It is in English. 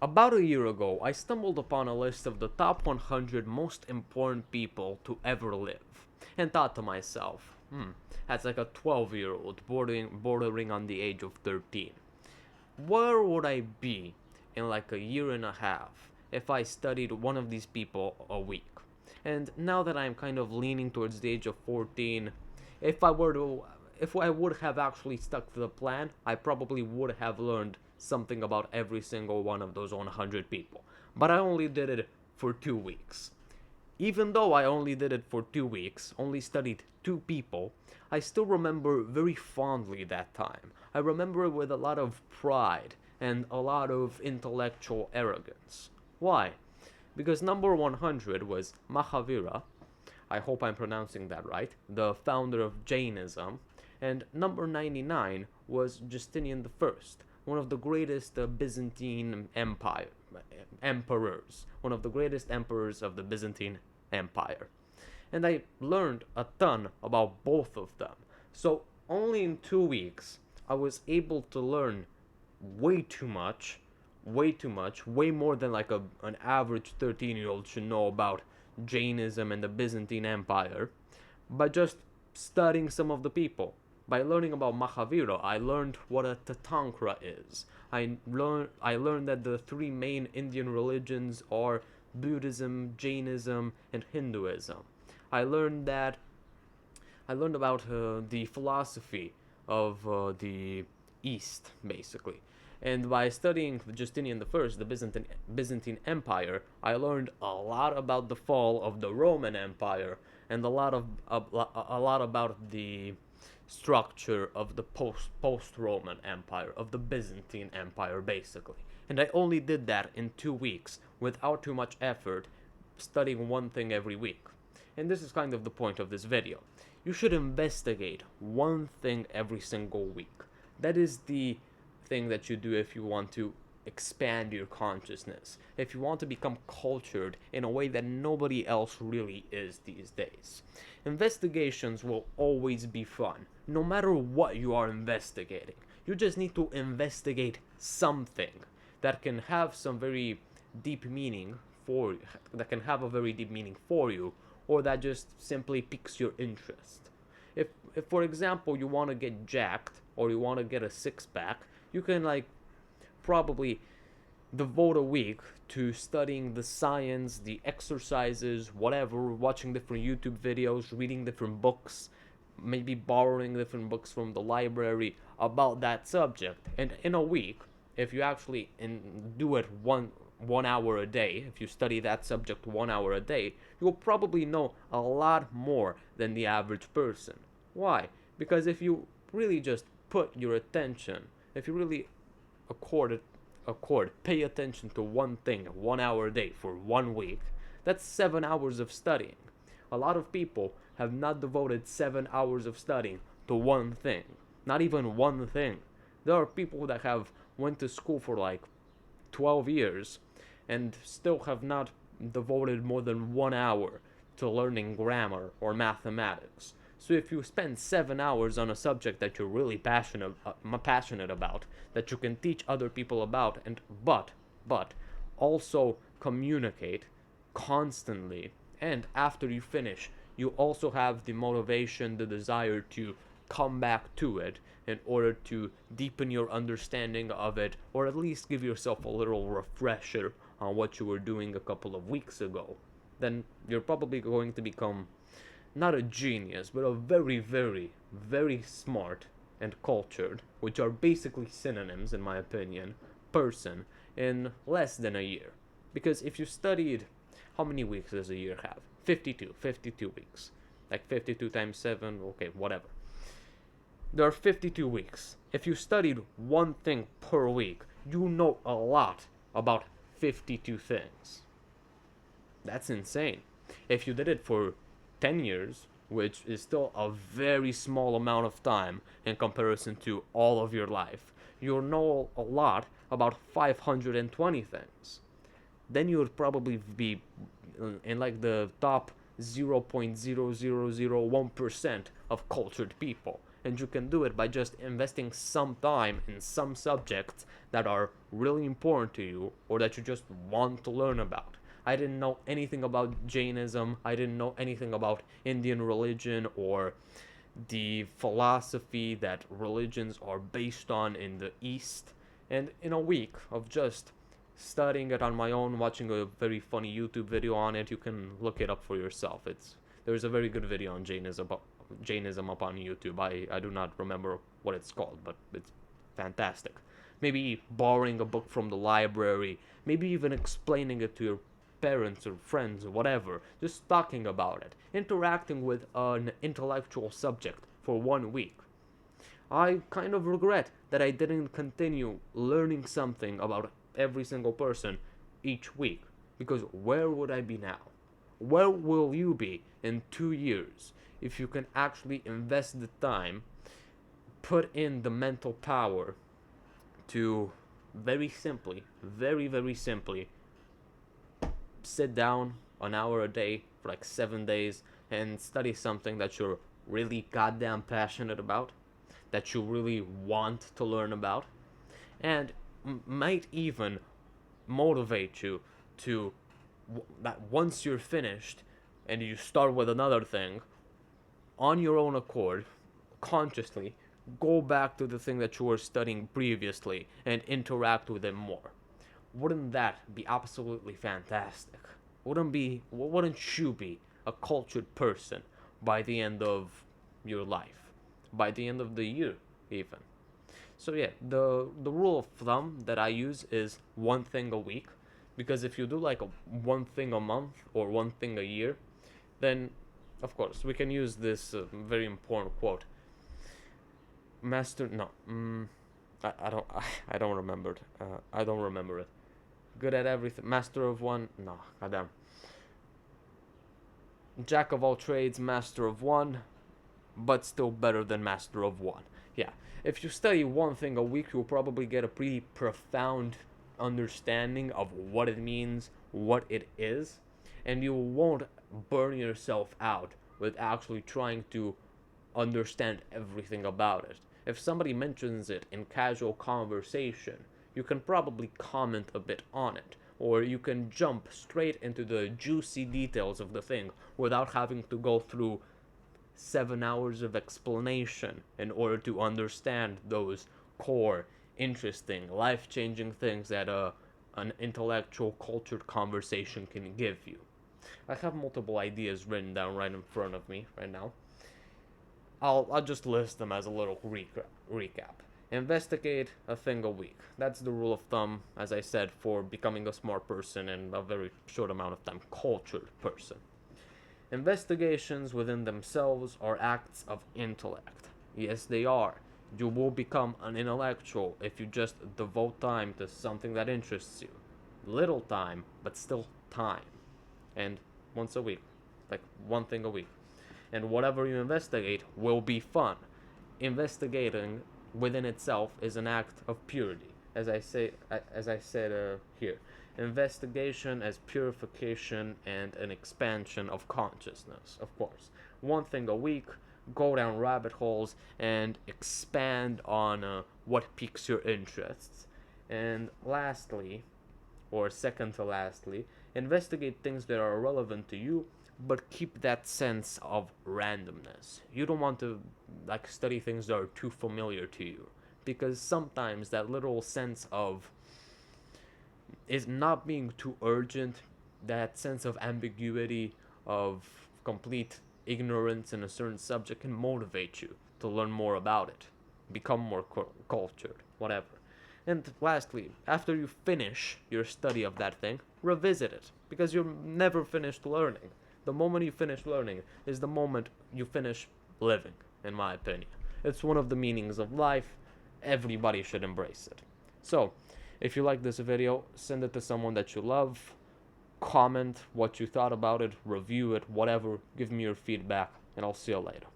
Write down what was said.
About a year ago, I stumbled upon a list of the top 100 most important people to ever live, and thought to myself, as like a 12-year-old bordering on the age of 13, where would I be in like a year and a half if I studied one of these people a week? And now that I'm kind of leaning towards the age of 14, if I were to if I would have actually stuck to the plan, I probably would have learned something about every single one of those 100 people. But I only did it for 2 weeks. Even though I only did it for 2 weeks, only studied 2 people, I still remember very fondly that time. I remember it with a lot of pride and a lot of intellectual arrogance. Why? Because number 100 was Mahavira, I hope I'm pronouncing that right, the founder of Jainism, and number 99 was Justinian I, one of the greatest Byzantine Empire emperors, one of the greatest emperors of the Byzantine Empire. And I learned a ton about both of them. So only in 2 weeks I was able to learn way too much, way more than like an average 13-year-old should know about Jainism and the Byzantine Empire by just studying some of the people. By learning about Mahavira, I learned what a Tirthankara is. I learned that the three main Indian religions are Buddhism, Jainism, and Hinduism. I learned that I learned about the philosophy of the East, basically. And by studying Justinian I, the Byzantine Empire, I learned a lot about the fall of the Roman Empire and a lot about the structure of the post Roman Empire, of the Byzantine Empire, basically. And I only did that in 2 weeks without too much effort, studying one thing every week. And this is kind of the point of this video. You should investigate one thing every single week. That is the thing that you do if you want to expand your consciousness, if you want to become cultured in a way that nobody else really is these days. Investigations will always be fun, no matter what you are investigating. You just need to investigate something that can have some very deep meaning for that can have a very deep meaning for you, or that just simply piques your interest. If for example you want to get jacked or you want to get a six pack, you can like probably devote a week to studying the science, the exercises, whatever, watching different YouTube videos, reading different books, maybe borrowing different books from the library about that subject. And in a week, if you actually do it one hour a day, if you study that subject 1 hour a day, you'll probably know a lot more than the average person. Why? Because if you really just put your attention, if you really pay attention to one thing 1 hour a day for 1 week, that's 7 hours of studying. A lot of people have not devoted 7 hours of studying to one thing, not even one thing. There are people that have went to school for like 12 years and still have not devoted more than 1 hour to learning grammar or mathematics. So if you spend 7 hours on a subject that you're really passionate about, that you can teach other people about, and but also communicate constantly, and after you finish, you also have the motivation, the desire to come back to it in order to deepen your understanding of it, or at least give yourself a little refresher on what you were doing a couple of weeks ago, then you're probably going to become not a genius, but a very, very, very smart and cultured, which are basically synonyms in my opinion, person in less than a year. Because if you studied, how many weeks does a year have? 52 weeks. Like 52 times 7, okay, whatever. There are 52 weeks. If you studied one thing per week, you know a lot about 52 things. That's insane. If you did it for 10 years, which is still a very small amount of time in comparison to all of your life, you'll know a lot about 520 things. Then you would probably be in like the top 0.0001% of cultured people. And you can do it by just investing some time in some subjects that are really important to you or that you just want to learn about. I didn't know anything about Jainism. I didn't know anything about Indian religion or the philosophy that religions are based on in the East. And in a week of just studying it on my own, watching a very funny YouTube video on it, you can look it up for yourself. There's a very good video on Jainism up on YouTube. I do not remember what it's called, but it's fantastic. Maybe borrowing a book from the library, maybe even explaining it to your parents or friends or whatever, just talking about it, interacting with an intellectual subject for 1 week. I kind of regret that I didn't continue learning something about every single person each week, because where would I be now? Where will you be in 2 years if you can actually invest the time, put in the mental power to very simply, very, very simply, sit down an hour a day for like 7 days and study something that you're really goddamn passionate about, that you really want to learn about, and might even motivate you to that once you're finished and you start with another thing, on your own accord, consciously, go back to the thing that you were studying previously and interact with it more. Wouldn't that be absolutely fantastic? Wouldn't you be a cultured person by the end of your life? By the end of the year, even. So yeah, the rule of thumb that I use is one thing a week, because if you do like one thing a month or one thing a year, then of course we can use this very important quote. Master, no, I don't remember it. I don't remember it. Good at everything, master of one. No, goddamn. Jack of all trades, master of one, but still better than master of one. Yeah, if you study one thing a week, you'll probably get a pretty profound understanding of what it means, what it is, and you won't burn yourself out with actually trying to understand everything about it. If somebody mentions it in casual conversation, you can probably comment a bit on it, or you can jump straight into the juicy details of the thing without having to go through 7 hours of explanation in order to understand those core, interesting, life-changing things that an intellectual, cultured conversation can give you. I have multiple ideas written down right in front of me right now. I'll just list them as a little recap. Investigate a thing a week. That's the rule of thumb, as I said, for becoming a smart person in a very short amount of time, cultured person. Investigations within themselves are acts of intellect. Yes, they are. You will become an intellectual if you just devote time to something that interests you. Little time, but still time. And once a week. Like one thing a week. And whatever you investigate will be fun. Investigating within itself is an act of purity, as I said here. Investigation as purification and an expansion of consciousness, of course. One thing a week, go down rabbit holes and expand on what piques your interests. And lastly, or second to lastly, investigate things that are relevant to you, but keep that sense of randomness. You don't want to study things that are too familiar to you, because sometimes that little sense of is not being too urgent, that sense of ambiguity, of complete ignorance in a certain subject can motivate you to learn more about it, become more cultured, whatever. And lastly, after you finish your study of that thing, revisit it, because you're never finished learning. The moment you finish learning is the moment you finish living, in my opinion. It's one of the meanings of life. Everybody should embrace it. So, if you like this video, send it to someone that you love. Comment what you thought about it, review it, whatever. Give me your feedback, and I'll see you later.